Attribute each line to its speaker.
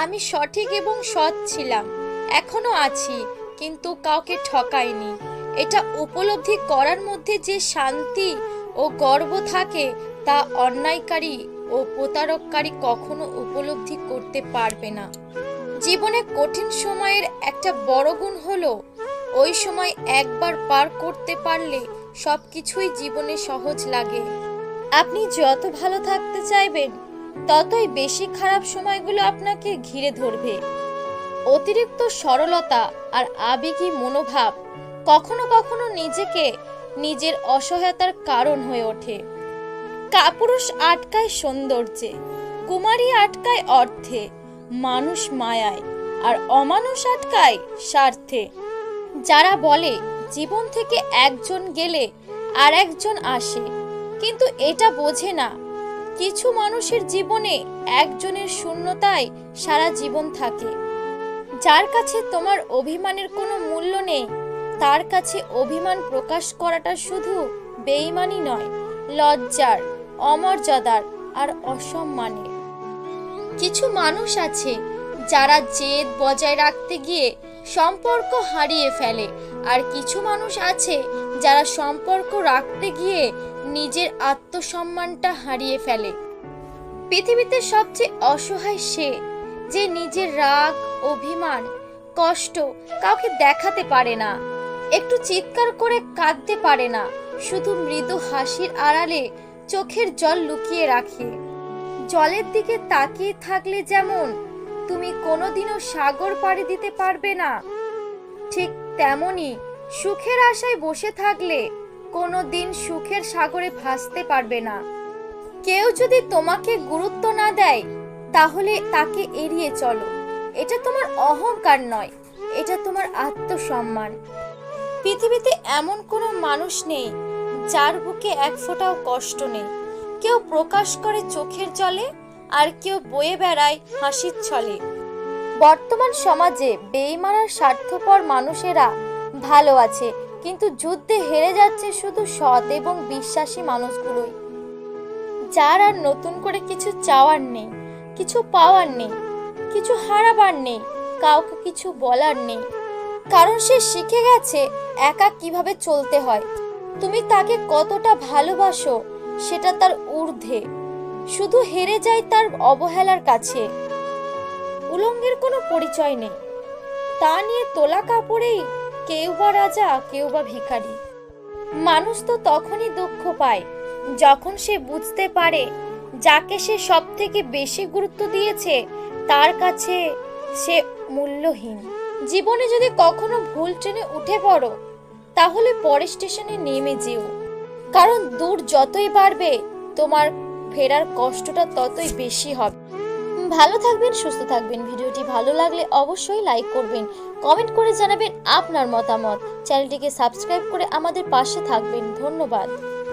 Speaker 1: আমি সঠিক এবং সৎ ছিলাম, এখনো আছি, কিন্তু কাউকে ঠকাইনি। এটা উপলব্ধি করার মধ্যে যে শান্তি ও গর্ব থাকে, তা অন্যায়কারী ও প্রতারককারী কখনো উপলব্ধি করতে পারবে না। জীবনে কঠিন সময়ের একটা বড় গুণ হলো ওই সময় একবার পার করতে পারলে সবকিছুই জীবনে সহজ লাগে। আপনি যত ভালো থাকতে চাইবেন, ততই বেশি খারাপ সময়গুলো আপনাকে ঘিরে ধরবে। অতিরিক্ত সরলতা আর আবেগী মনোভাব কখনো কখনো নিজের অসহায়তার কারণ হয়ে ওঠে। কাপুরুষ আটকায় সৌন্দর্যে, কুমারী আটকায় অর্থে, মানুষ মায়ায়, আর অমানুষ আটকায় স্বার্থে। যারা বলে জীবন থেকে একজন গেলে আর একজন আসে, কিন্তু এটা বোঝে না কিছু মানুষের জীবনে একজনের শূন্যতায় সারা জীবন থাকে। যার কাছে তোমার অভিমানের কোনো মূল্য নেই, তার কাছে অভিমান প্রকাশ করাটা শুধু বেঈমানি নয়, লজ্জার, অমর্যাদার আর অসম্মানের। কিছু মানুষ আছে যারা জেদ বজায় রাখতে গিয়ে সম্পর্ক হারিয়ে ফেলে, আর কিছু মানুষ আছে যারা সম্পর্ক রাখতে গিয়ে নিজের আত্মসম্মানটা হারিয়ে ফেলে। পৃথিবীতে সবচেয়ে অসহায় সে যে নিজের রাগ, অভিমান, কষ্ট কাউকে দেখাতে পারে না, একটু চিৎকার করে কাঁদতে পারে না, শুধু মৃদু হাসির আড়ালে চোখের জল লুকিয়ে রাখে। জলের দিকে তাকিয়ে থাকলে যেমন তুমি কোনোদিনও সাগর পাড়ি দিতে পারবে না, ঠিক তেমনি সুখের আশায় বসে থাকলে কোনোদিন সুখের সাগরে ভাসতে পারবে না। কেউ যদি তোমাকে গুরুত্ব না দেয়, তাহলে তাকে এড়িয়ে চলো। এটা তোমার অহংকার নয়, এটা তোমার আত্মসম্মান। পৃথিবীতে এমন কোনো মানুষ নেই যার বুকে এক ফোঁটাও কষ্ট নেই। কেউ প্রকাশ করে চোখের জলে, আর কেউ বয়ে বেড়ায় হাসির ছলে। বর্তমান সমাজে বেঈমান আর স্বার্থপর মানুষেরা ভালো আছে, কিন্তু যুদ্ধে হেরে যাচ্ছে শুধু সৎ এবং বিশ্বাসী মানুষগুলোই। যার আর নতুন করে কিছু চাওয়ার নেই, কিছু পাওয়ার নেই, কিছু হারাবার নেই, কাউকে কিছু বলার নেই, কারণ সে শিখে গেছে একা কিভাবে চলতে হয়। তুমি তাকে কতটা ভালোবাসো সেটা তার ঊর্ধ্বে, শুধু হেরে যায় তার অবহেলার কাছে। উলঙ্গের কোনো পরিচয় নেই, তা নিয়ে তোলা কাপড়েই কেউ বা রাজা, কেউ বা ভিখারি। মানুষ তো তখনই দুঃখ পায় যখন সে বুঝতে পারে যাকে সে সব থেকে বেশি গুরুত্ব দিয়েছে তার কাছে সে মূল্যহীন। জীবনে যদি কখনো ভুল ট্রেনে উঠে পড়ো, তাহলে পরের স্টেশনে নেমে যেও, কারণ দূর যতই বাড়বে তোমার ফেরার কষ্টটা ততই বেশি হবে। ভালো থাকবেন, সুস্থ থাকবেন। ভিডিওটি ভালো লাগলে অবশ্যই লাইক করবেন, কমেন্ট করে জানাবেন আপনার মতামত। চ্যানেলটিকে সাবস্ক্রাইব করে আমাদের পাশে থাকবেন। ধন্যবাদ।